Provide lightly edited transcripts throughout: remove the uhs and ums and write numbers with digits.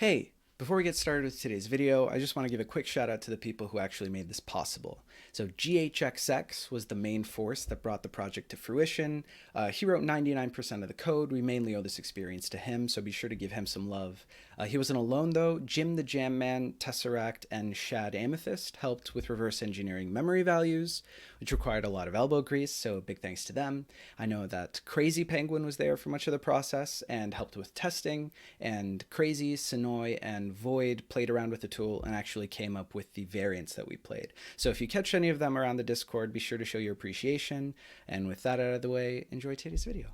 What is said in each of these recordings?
Hey, before we get started with today's video, I just want to give a quick shout out to the people who actually made this possible. So GHXX was the main force that brought the project to fruition. He wrote 99% of the code. We mainly owe this experience to him, so be sure to give him some love. He wasn't alone though. Jim the Jam Man, Tesseract, and Shad Amethyst helped with reverse engineering memory values, which required a lot of elbow grease, so big thanks to them. I know that Crazy Penguin was there for much of the process and helped with testing, and Crazy, Sonoy, and Void played around with the tool and actually came up with the variants that we played. So if you catch any of them around the Discord, be sure to show your appreciation. And with that out of the way, enjoy today's video.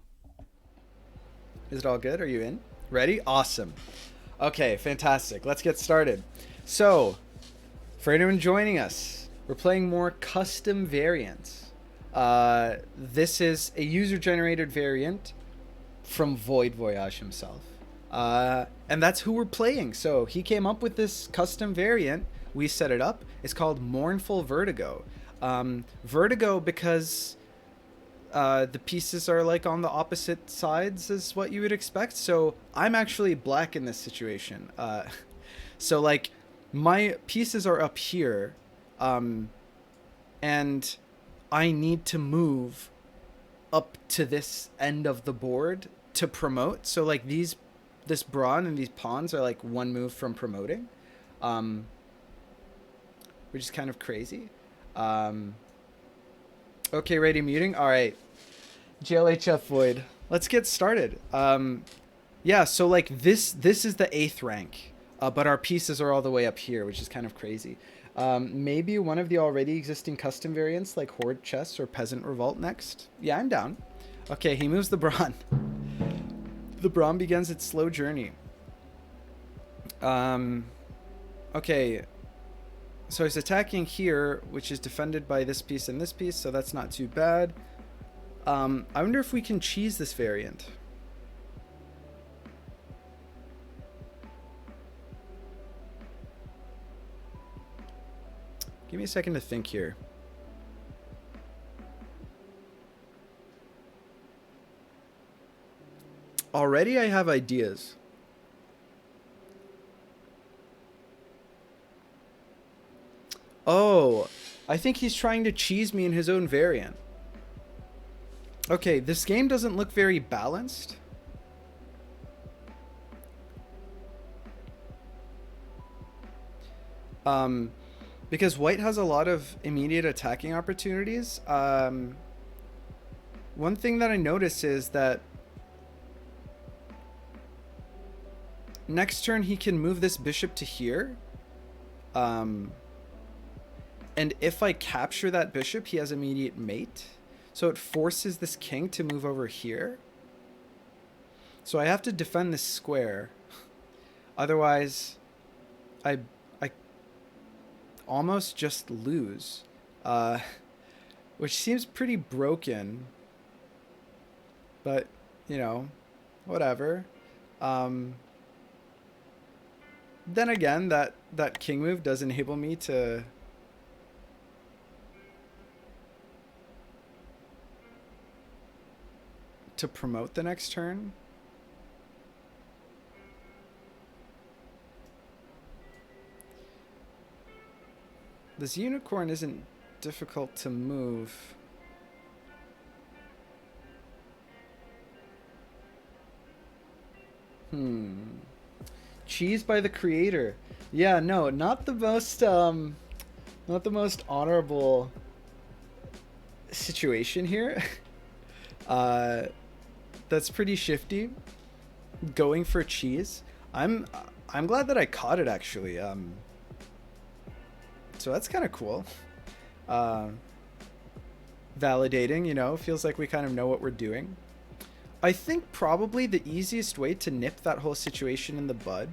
Is it all good? Are you in? Ready? Awesome. Okay, fantastic. Let's get started. So, for anyone joining us, we're playing more custom variants. This is a user-generated variant from Void Voyage himself. And that's who we're playing. So he came up with this custom variant. We set it up. It's called Mournful Vertigo. Vertigo because the pieces are like on the opposite sides as what you would expect. So I'm actually black in this situation. So like my pieces are up here, and I need to move up to this end of the board to promote. So like this brawn and these pawns are like one move from promoting, which is kind of crazy. Okay, ready muting. All right, GLHF Void. Let's get started. Yeah, so like this is the 8th rank, but our pieces are all the way up here, which is kind of crazy. Maybe one of the already existing custom variants like Horde Chess or Peasant Revolt next. Yeah, I'm down. Okay, he moves the brawn. The brawn begins its slow journey. Okay. So he's attacking here, which is defended by this piece and this piece, so that's not too bad. I wonder if we can cheese this variant. Give me a second to think here. Already I have ideas. Oh, I think he's trying to cheese me in his own variant. Okay, this game doesn't look very balanced. Because white has a lot of immediate attacking opportunities. One thing that I notice is that next turn he can move this bishop to here. And if I capture that bishop, he has immediate mate. So it forces this king to move over here. So I have to defend this square. Otherwise, I almost just lose. Which seems pretty broken. But, you know, whatever. Then again, that king move does enable me to promote the next turn. This unicorn isn't difficult to move. Cheese by the creator. Yeah, no, not the most honorable situation here. That's pretty shifty. Going for cheese. I'm glad that I caught it actually. So that's kind of cool. Validating, you know, feels like we kind of know what we're doing. I think probably the easiest way to nip that whole situation in the bud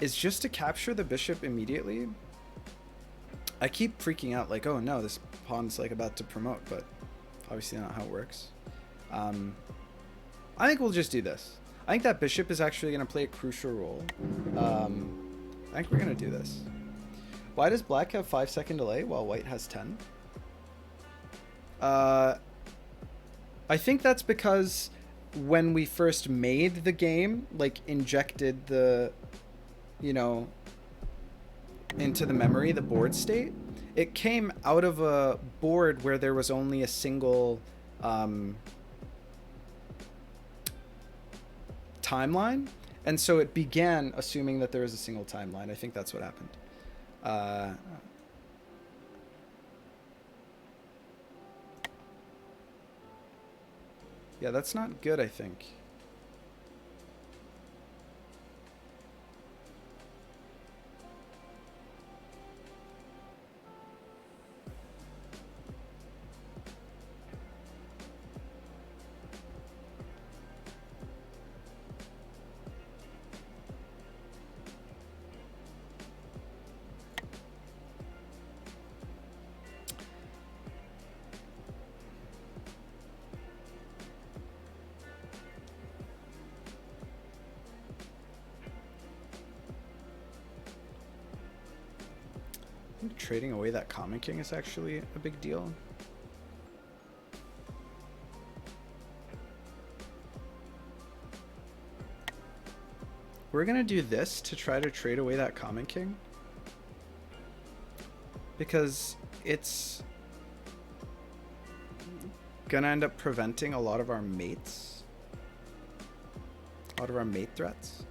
is just to capture the bishop immediately. I keep freaking out like, oh no, this pawn's like about to promote, but obviously not how it works. I think we'll just do this. I think that bishop is actually going to play a crucial role. I think we're going to do this. Why does black have 5-second delay while white has 10? I think that's because when we first made the game, like injected the you know, into the memory, the board state, it came out of a board where there was only a single timeline, and so it began assuming that there was a single timeline. I think that's what happened. Yeah, that's not good, I think. I think trading away that Common King is actually a big deal. We're gonna do this to try to trade away that Common King, because it's gonna end up preventing a lot of our mates, a lot of our mate threats.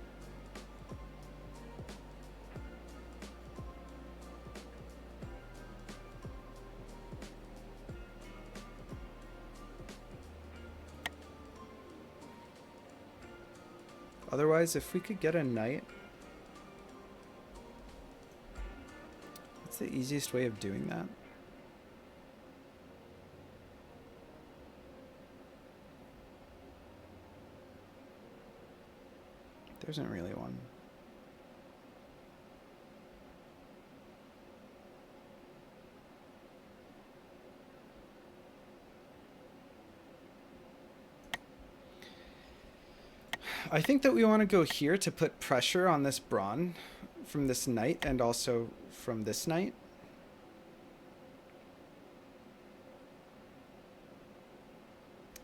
Otherwise, if we could get a knight, what's the easiest way of doing that? There isn't really one. I think that we want to go here to put pressure on this Braun from this knight and also from this knight.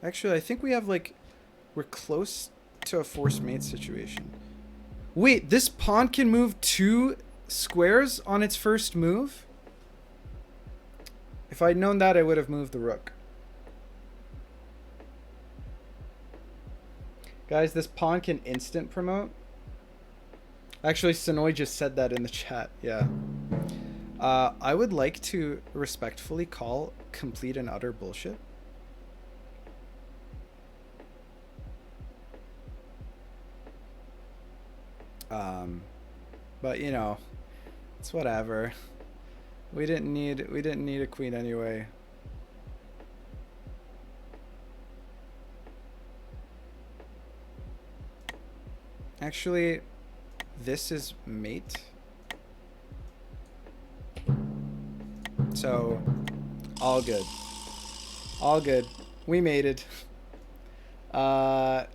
Actually, I think we have like, we're close to a forced mate situation. Wait, this pawn can move 2 squares on its first move? If I'd known that, I would have moved the rook. Guys, this pawn can instant promote. Actually, Sonoy just said that in the chat. Yeah. I would like to respectfully call complete and utter bullshit. But you know, it's whatever. We didn't need a queen anyway. Actually, this is mate. So, all good. All good. We mated. GG's.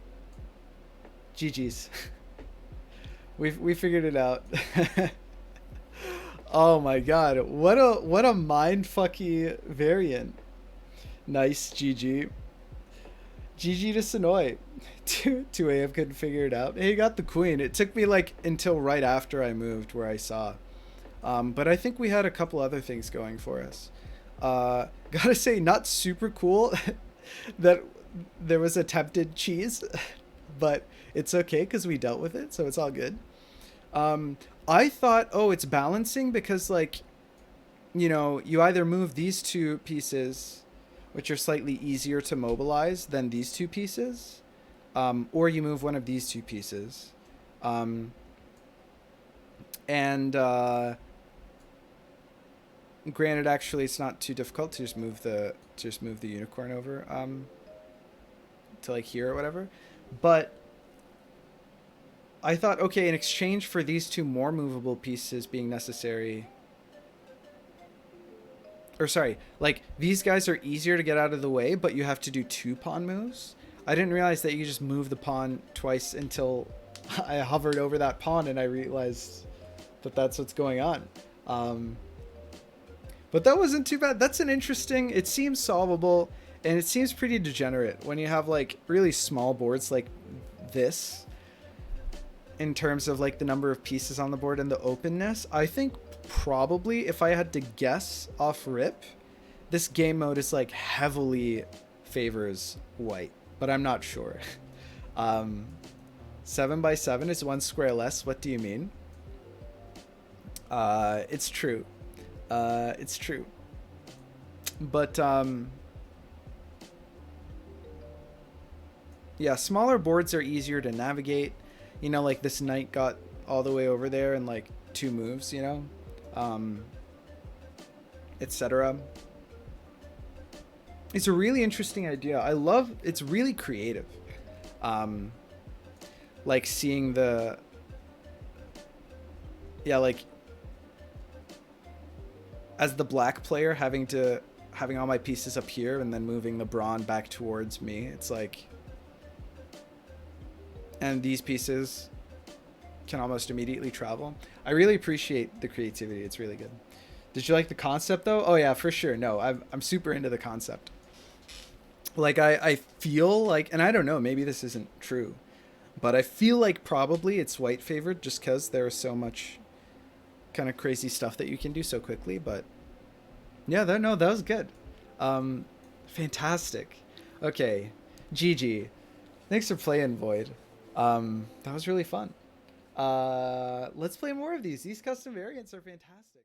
We figured it out. Oh my god, what a mindfucky variant. Nice, GG. GG to Sonoy. 2 AM couldn't figure it out. He got the queen. It took me like until right after I moved where I saw. But I think we had a couple other things going for us. Gotta say, not super cool that there was attempted cheese, but it's okay because we dealt with it, so it's all good. I thought, oh, it's balancing because, like, you know, you either move these 2 pieces, which are slightly easier to mobilize than these 2 pieces, or you move one of these 2 pieces. Granted, actually, it's not too difficult to just move the unicorn over to like here or whatever. But I thought, okay, in exchange for these 2 more movable pieces being necessary, or sorry, like these guys are easier to get out of the way, but you have to do 2 pawn moves. I didn't realize that you just move the pawn twice until I hovered over that pawn and I realized that that's what's going on. But that wasn't too bad. That's an interesting, it seems solvable, and it seems pretty degenerate when you have like really small boards like this. in terms of like the number of pieces on the board and the openness. I think probably if I had to guess off rip, this game mode is like heavily favors white, but I'm not sure. 7 by 7 is 1 square less. What do you mean? It's true. It's true. But yeah, smaller boards are easier to navigate. You know, like this knight got all the way over there in like 2 moves, you know, etc. It's a really interesting idea. I love, it's really creative. Like seeing the, yeah, like as the black player having all my pieces up here and then moving the brawn back towards me. It's like, and these pieces can almost immediately travel. I really appreciate the creativity. It's really good. Did you like the concept though? Oh yeah, for sure. No, I'm super into the concept. Like I feel like, and I don't know, maybe this isn't true, but I feel like probably it's white favored just because there's so much kind of crazy stuff that you can do so quickly. But yeah, that was good. Fantastic. Okay, GG. Thanks for playing, Void. That was really fun. Let's play more of these. These custom variants are fantastic.